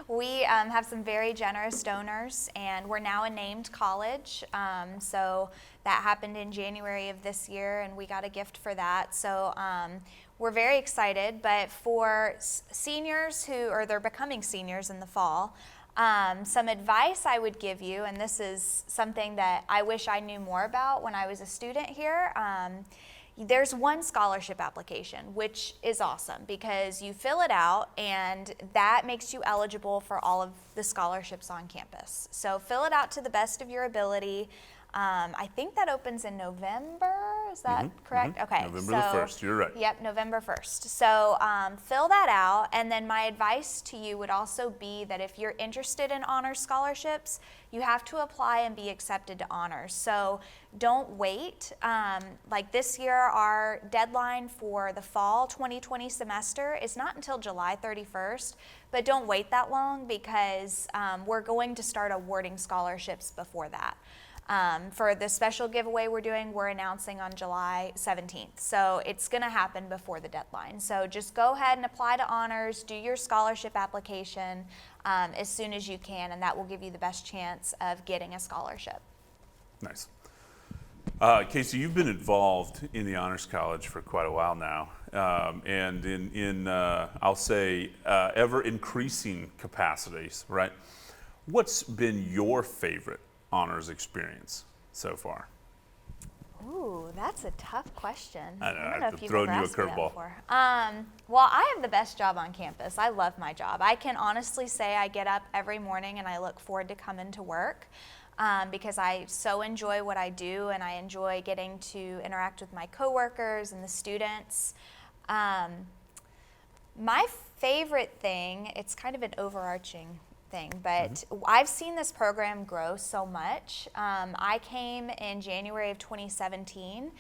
we have some very generous donors, and we're now a named college. So that happened in January of this year, and we got a gift for that. So we're very excited. But for seniors they're becoming seniors in the fall, some advice I would give you, and this is something that I wish I knew more about when I was a student here. There's one scholarship application, which is awesome because you fill it out and that makes you eligible for all of the scholarships on campus. So fill it out to the best of your ability. I think that opens in November, is that correct? Okay. November the 1st, you're right. Yep, November 1st. So fill that out, and then my advice to you would also be that if you're interested in honors scholarships, you have to apply and be accepted to honors. So don't wait. Like this year, our deadline for the fall 2020 semester is not until July 31st, but don't wait that long because we're going to start awarding scholarships before that. For the special giveaway we're announcing on July 17th. So it's going to happen before the deadline. So just go ahead and apply to honors, do your scholarship application as soon as you can, and that will give you the best chance of getting a scholarship. Nice. Casey, you've been involved in the Honors College for quite a while now, and in I'll say, ever increasing capacities, right? What's been your favorite honors experience so far? Ooh, that's a tough question. I know, don't know if you've thrown ever you a asked me that curveball. before. Well, I have the best job on campus. I love my job. I can honestly say I get up every morning and I look forward to coming to work because I so enjoy what I do and I enjoy getting to interact with my coworkers and the students. My favorite thing, it's kind of an overarching thing, but I've seen this program grow so much. I came in January of 2017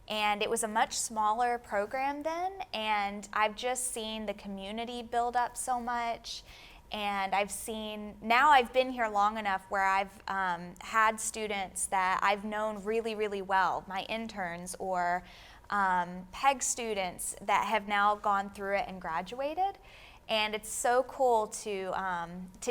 and it was a much smaller program then, and I've just seen the community build up so much, and now I've been here long enough where I've had students that I've known really, really well, my interns or PEG students that have now gone through it and graduated. And it's so cool to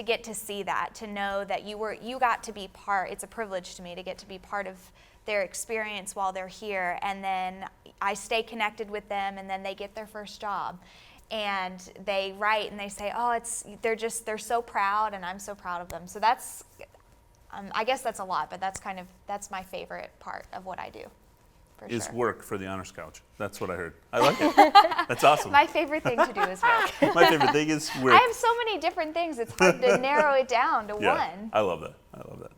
get to see that, to know that you got to be part. It's a privilege to me to get to be part of their experience while they're here, and then I stay connected with them, and then they get their first job, and they write and they say, "Oh, they're so proud," and I'm so proud of them. So that's, I guess that's a lot, but that's my favorite part of what I do. Is work for the Honors College. That's what I heard. I like it. That's awesome. My favorite thing to do is work. My favorite thing is work. I have so many different things. It's hard to narrow it down to one. I love that.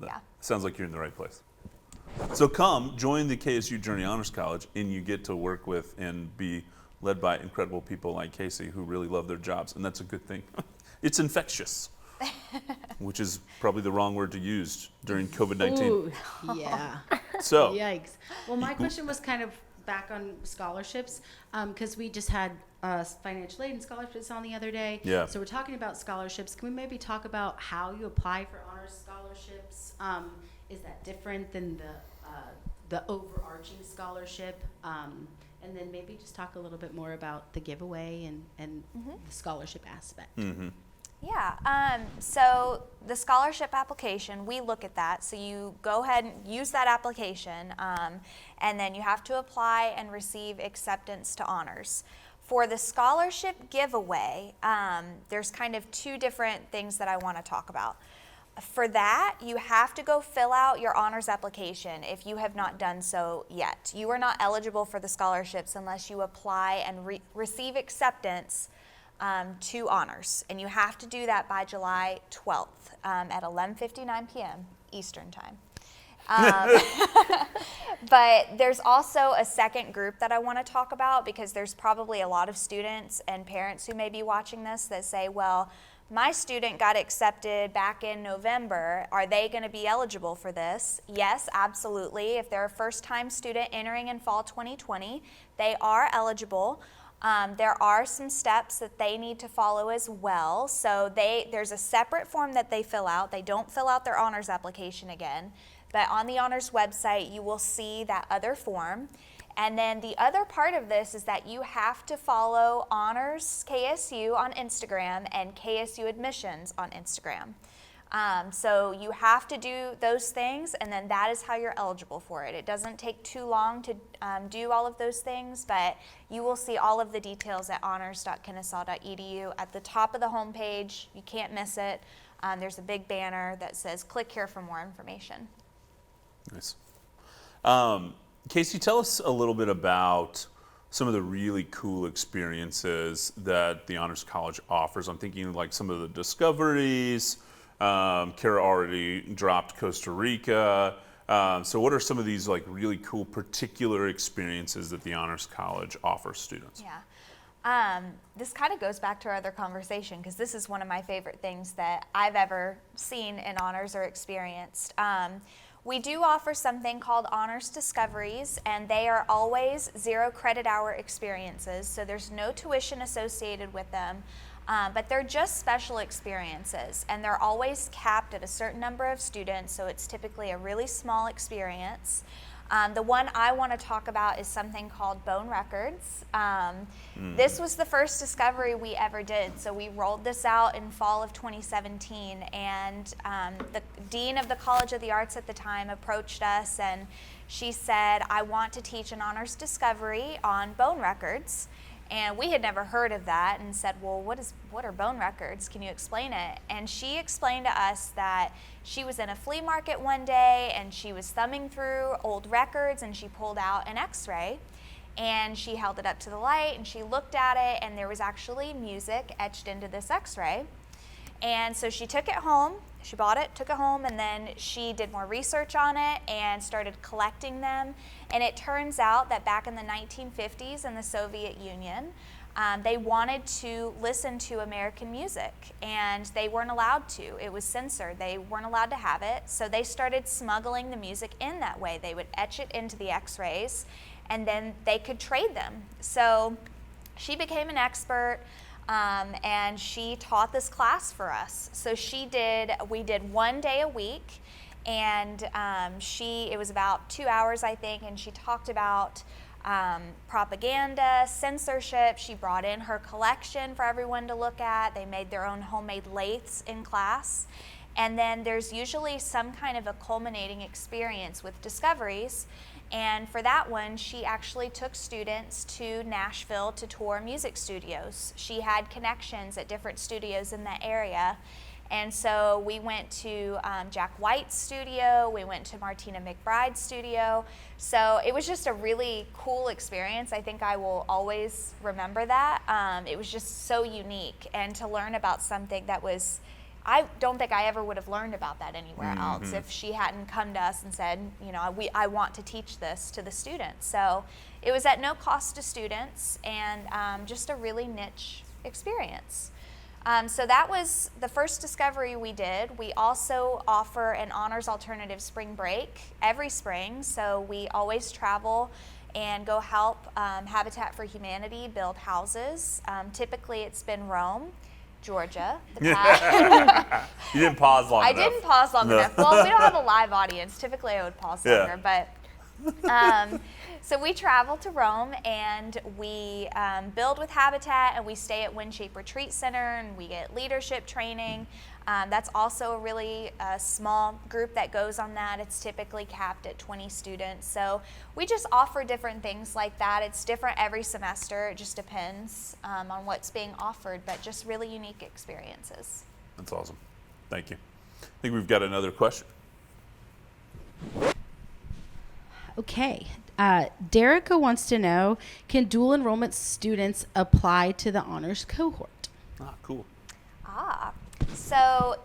Yeah. Sounds like you're in the right place. So come join the KSU Journey Honors College, and you get to work with and be led by incredible people like Casey who really love their jobs, and that's a good thing. It's infectious, which is probably the wrong word to use during COVID-19. Ooh, yeah. So, Yikes. Well, my question was kind of back on scholarships because we just had financial aid and scholarships on the other day. Yeah. So we're talking about scholarships. Can we maybe talk about how you apply for honors scholarships? Is that different than the overarching scholarship? And then maybe just talk a little bit more about the giveaway and the scholarship aspect. mm-hmm. Yeah, so the scholarship application, we look at that. So you go ahead and use that application, and then you have to apply and receive acceptance to honors. For the scholarship giveaway, there's kind of two different things that I want to talk about. For that, you have to go fill out your honors application if you have not done so yet. You are not eligible for the scholarships unless you apply and receive acceptance to honors, and you have to do that by July 12th at 11:59 p.m. Eastern Time. But there's also a second group that I want to talk about because there's probably a lot of students and parents who may be watching this that say, well, my student got accepted back in November. Are they going to be eligible for this? Yes, absolutely. If they're a first-time student entering in fall 2020, they are eligible. There are some steps that they need to follow as well. So there's a separate form that they fill out. They don't fill out their honors application again, but on the honors website, you will see that other form. And then the other part of this is that you have to follow Honors KSU on Instagram and KSU Admissions on Instagram. So you have to do those things, and then that is how you're eligible for it. It doesn't take too long to do all of those things, but you will see all of the details at honors.kennesaw.edu. At the top of the homepage, you can't miss it. There's a big banner that says, click here for more information. Nice. Casey, tell us a little bit about some of the really cool experiences that the Honors College offers. I'm thinking like some of the discoveries. Kara already dropped Costa Rica. So what are some of these like really cool particular experiences that the Honors College offers students? Yeah. This kind of goes back to our other conversation because this is one of my favorite things that I've ever seen in honors or experienced. We do offer something called Honors Discoveries, and they are always 0 credit hour experiences, so there's no tuition associated with them, but they're just special experiences, and they're always capped at a certain number of students, so it's typically a really small experience. The one I want to talk about is something called Bone Records. This was the first discovery we ever did. So we rolled this out in fall of 2017, and the dean of the College of the Arts at the time approached us, and she said, I want to teach an honors discovery on bone records. And we had never heard of that and said, well, what are bone records? Can you explain it? And she explained to us that she was in a flea market one day and she was thumbing through old records and she pulled out an x-ray and she held it up to the light and she looked at it and there was actually music etched into this x-ray. And so she took it home, she bought it, took it home, and then she did more research on it and started collecting them. And it turns out that back in the 1950s in the Soviet Union, they wanted to listen to American music, and they weren't allowed to. It was censored. They weren't allowed to have it. So they started smuggling the music in that way. They would etch it into the x-rays, and then they could trade them. So she became an expert. And she taught this class for us. So we did 1 day a week, and it was about 2 hours, I think, and she talked about propaganda, censorship. She brought in her collection for everyone to look at. They made their own homemade lathes in class. And then there's usually some kind of a culminating experience with discoveries. And for that one, she actually took students to Nashville to tour music studios. She had connections at different studios in that area. And so we went to Jack White's studio, we went to Martina McBride's studio. So it was just a really cool experience. I think I will always remember that. It was just so unique, and to learn about something that was, I don't think I ever would have learned about that anywhere else if she hadn't come to us and said, you know, I want to teach this to the students. So it was at no cost to students, and just a really niche experience. So that was the first discovery we did. We also offer an honors alternative spring break every spring. So we always travel and go help Habitat for Humanity build houses. Typically it's been Rome, Georgia. You didn't pause long enough. I didn't pause long enough. Well, we don't have a live audience. Typically I would pause longer, but so we travel to Rome, and we build with Habitat, and we stay at Wind Shape Retreat Center, and we get leadership training. That's also a really small group that goes on that. It's typically capped at 20 students. So we just offer different things like that. It's different every semester. It just depends on what's being offered, but just really unique experiences. That's awesome. Thank you. I think we've got another question. Okay. Derica wants to know, can dual enrollment students apply to the honors cohort? Cool. So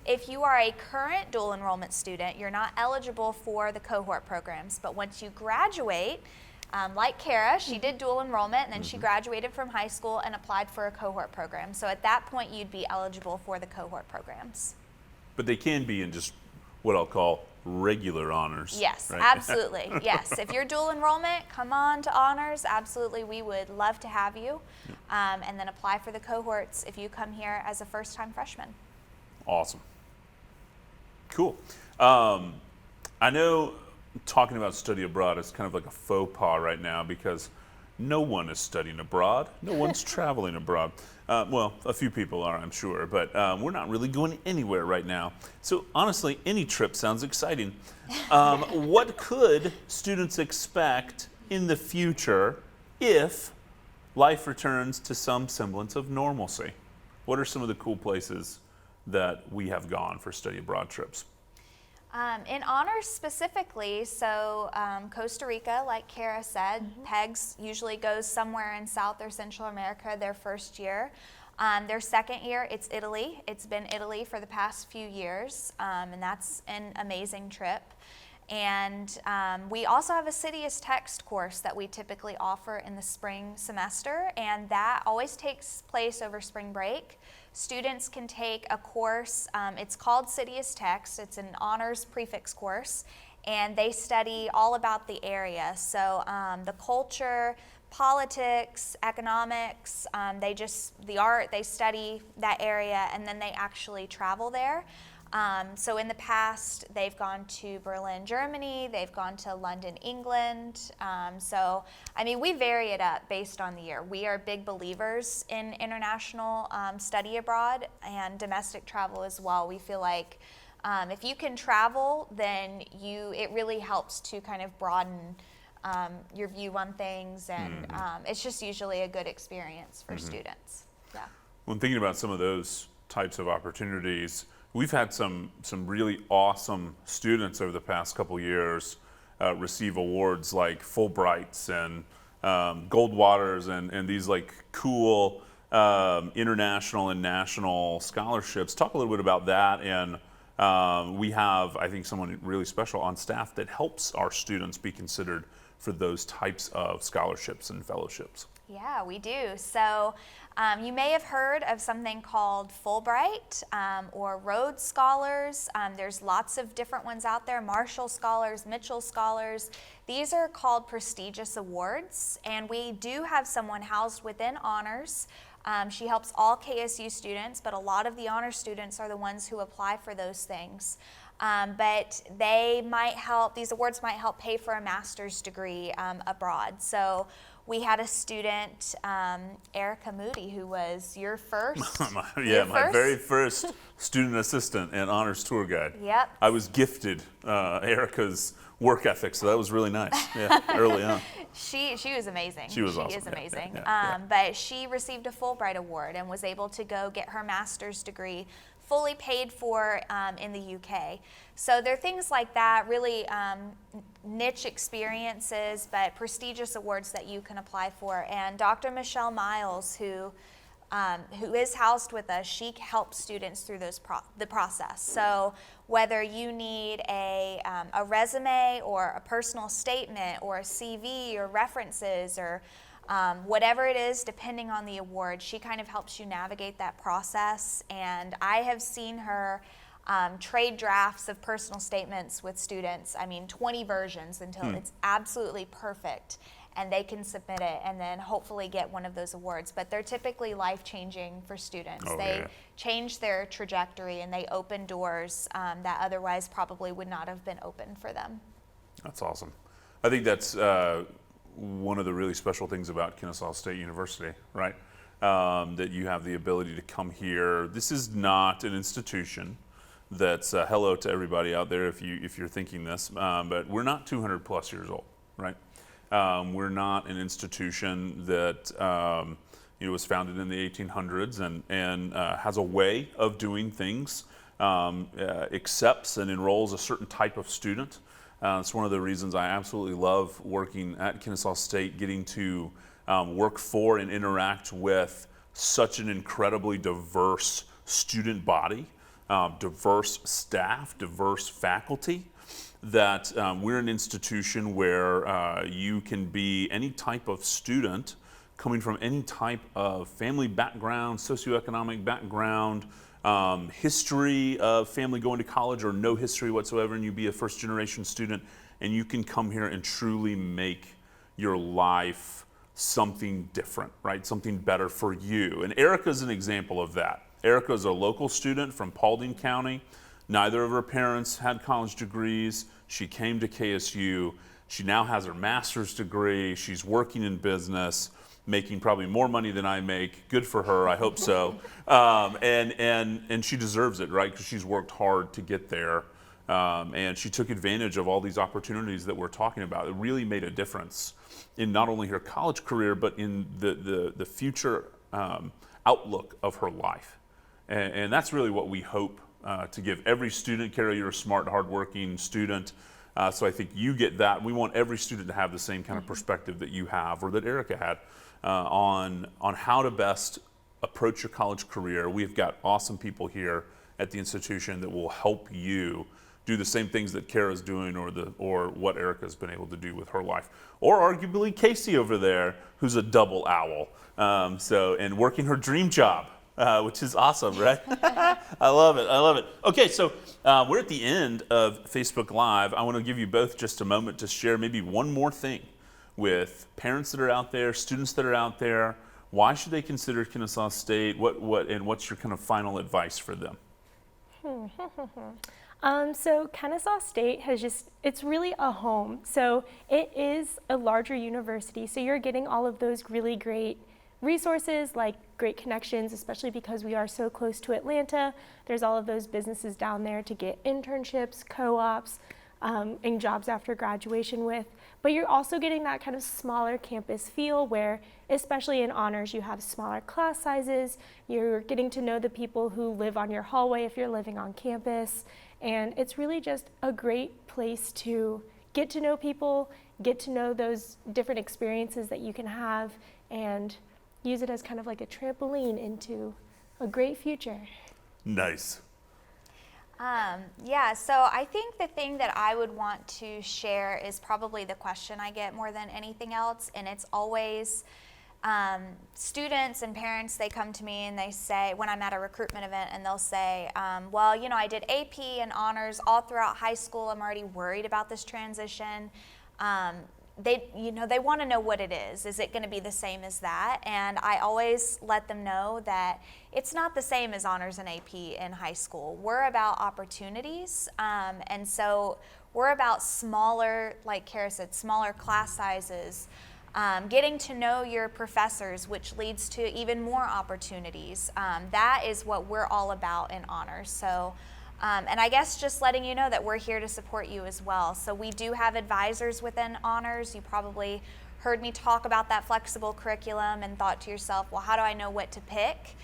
if you are a current dual enrollment student, you're not eligible for the cohort programs, but once you graduate, Like Kara, she did dual enrollment, and then she graduated from high school and applied for a cohort program. So at that point, you'd be eligible for the cohort programs. But they can be in just what I'll call regular honors. Yes, right? absolutely. Yes, if you're dual enrollment, come on to honors. Absolutely, we would love to have you. And then apply for the cohorts if you come here as a first-time freshman. Awesome. Cool. I know talking about study abroad is kind of like a faux pas right now because no one is studying abroad. No one's traveling abroad. Well, a few people are, I'm sure, but we're not really going anywhere right now. So honestly, any trip sounds exciting. What could students expect in the future if life returns to some semblance of normalcy? What are some of the cool places that we have gone for study abroad trips? In honors specifically, so Costa Rica, like Kara said, PEGS usually goes somewhere in South or Central America their first year. Their second year, it's Italy. It's been Italy for the past few years, and that's an amazing trip. And we also have a City as Text course that we typically offer in the spring semester, and that always takes place over spring break. Students can take a course, it's called City as Text, it's an honors prefix course, and they study all about the area. So the culture, politics, economics, the art, they study that area, and then they actually travel there. So in the past, they've gone to Berlin, Germany, they've gone to London, England. So, I mean, we vary it up based on the year. We are big believers in international study abroad and domestic travel as well. We feel like if you can travel, then it really helps to kind of broaden your view on things, and it's just usually a good experience for students. Yeah. When thinking about some of those types of opportunities, we've had some really awesome students over the past couple years receive awards like Fulbrights and Goldwaters and these like cool international and national scholarships. Talk a little bit about that, and we have, I think, someone really special on staff that helps our students be considered for those types of scholarships and fellowships. Yeah, we do. So you may have heard of something called Fulbright or Rhodes Scholars. There's lots of different ones out there, Marshall Scholars, Mitchell Scholars. These are called prestigious awards, and we do have someone housed within honors. She helps all KSU students, but a lot of the honors students are the ones who apply for those things. But these awards might help pay for a master's degree abroad. So we had a student, Erica Moody, who was your first. my very first student assistant and honors tour guide. Yep. I was gifted Erica's work ethic, so that was really nice. Yeah, early on. She was amazing. She was awesome. She is amazing. Yeah. But she received a Fulbright award and was able to go get her master's degree fully paid for in the UK. So there are things like that, really niche experiences, but prestigious awards that you can apply for. And Dr. Michelle Miles, who is housed with us, she helps students through the process. So whether you need a resume or a personal statement or a CV or references or whatever it is, depending on the award, she kind of helps you navigate that process. And I have seen her trade drafts of personal statements with students, 20 versions until it's absolutely perfect, and they can submit it and then hopefully get one of those awards. But they're typically life-changing for students. They change their trajectory and they open doors that otherwise probably would not have been open for them. That's awesome. I think that's one of the really special things about Kennesaw State University, right? That you have the ability to come here. This is not an institution that's hello to everybody out there if you're thinking this, but we're not 200 plus years old, right? We're not an institution that was founded in the 1800s and has a way of doing things, accepts and enrolls a certain type of student. It's one of the reasons I absolutely love working at Kennesaw State, getting to work for and interact with such an incredibly diverse student body, diverse staff, diverse faculty. that we're an institution where you can be any type of student coming from any type of family background, socioeconomic background, history of family going to college or no history whatsoever, and you be a first generation student, and you can come here and truly make your life something different, right? Something better for you. And Erica's an example of that. Erica's a local student from Paulding County. Neither of her parents had college degrees. She came to KSU. She now has her master's degree. She's working in business, making probably more money than I make. Good for her, I hope so. And she deserves it, right? Because she's worked hard to get there. And she took advantage of all these opportunities that we're talking about. It really made a difference in not only her college career, but in the future outlook of her life. And that's really what we hope to give every student. Kara, you're a smart, hardworking student. So I think you get that. We want every student to have the same kind of perspective that you have, or that Erica had, on how to best approach your college career. We've got awesome people here at the institution that will help you do the same things that Kara's doing, or what Erica's been able to do with her life, or arguably Casey over there, who's a double owl, and working her dream job, which is awesome, right? I love it. I love it. Okay, so we're at the end of Facebook Live. I want to give you both just a moment to share maybe one more thing with parents that are out there, students that are out there. Why should they consider Kennesaw State? And what's your kind of final advice for them? So Kennesaw State it's really a home. So it is a larger university. So you're getting all of those really great resources, like great connections, especially because we are so close to Atlanta. There's all of those businesses down there to get internships, co-ops, and jobs after graduation with. But you're also getting that kind of smaller campus feel where, especially in honors, you have smaller class sizes. You're getting to know the people who live on your hallway if you're living on campus. And it's really just a great place to get to know people, get to know those different experiences that you can have, and use it as kind of like a trampoline into a great future. Nice. Yeah, so I think the thing that I would want to share is probably the question I get more than anything else, and it's always students and parents, they come to me and they say, when I'm at a recruitment event, and they'll say, well, you know, I did AP and honors all throughout high school. I'm already worried about this transition. They want to know what it is. Is it going to be the same as that? And I always let them know that it's not the same as honors and AP in high school. We're about opportunities, and so we're about smaller, like Kara said, smaller class sizes, getting to know your professors, which leads to even more opportunities. That is what we're all about in honors. So. And I guess just letting you know that we're here to support you as well. So we do have advisors within honors. You probably heard me talk about that flexible curriculum and thought to yourself, well, how do I know what to pick?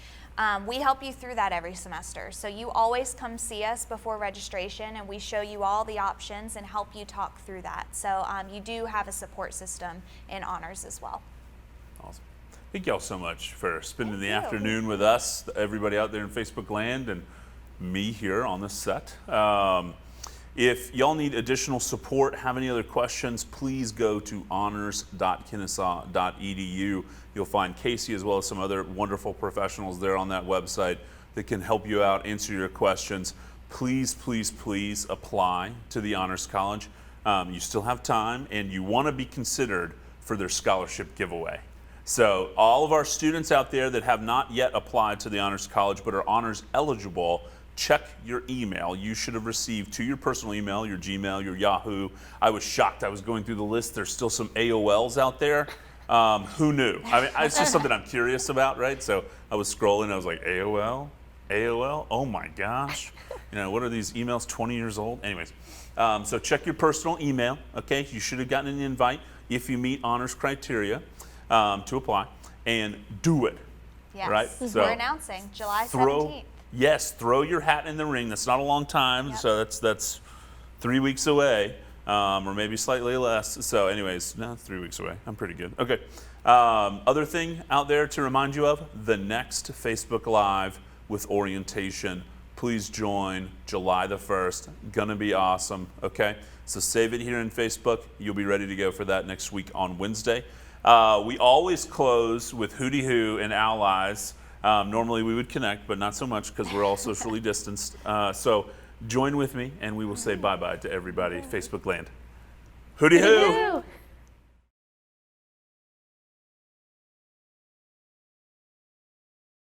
We help you through that every semester. So you always come see us before registration, and we show you all the options and help you talk through that. So you do have a support system in honors as well. Awesome. Thank y'all so much for spending the afternoon with us, everybody out there in Facebook land, and me here on the set. If y'all need additional support, have any other questions, please go to honors.kennesaw.edu. You'll find Casey as well as some other wonderful professionals there on that website that can help you out, answer your questions. Please, please, please apply to the Honors College. You still have time, and you want to be considered for their scholarship giveaway. So all of our students out there that have not yet applied to the Honors College but are honors eligible, check your email. You should have received to your personal email, your Gmail, your Yahoo. I was shocked. I was going through the list. There's still some AOLs out there. Who knew? I mean, it's just something I'm curious about, right? So I was scrolling. I was like, AOL? AOL? Oh my gosh. You know, what are these emails 20 years old? Anyways, so check your personal email, okay? You should have gotten an invite if you meet honors criteria to apply, and do it, Yes. right? So we're announcing July 17th. Yes, throw your hat in the ring. That's not a long time, so that's 3 weeks away, or maybe slightly less. So anyways, no, 3 weeks away. I'm pretty good. Okay. Other thing out there to remind you of, the next Facebook Live with orientation please join July the 1st. Gonna be awesome, okay? So save it here in Facebook. You'll be ready to go for that next week on Wednesday. We always close with Hootie Hoo and Allies. Normally we would connect, but not so much because we're all socially distanced. So join with me and we will say bye-bye to everybody, Facebook land. Hootie Hoo!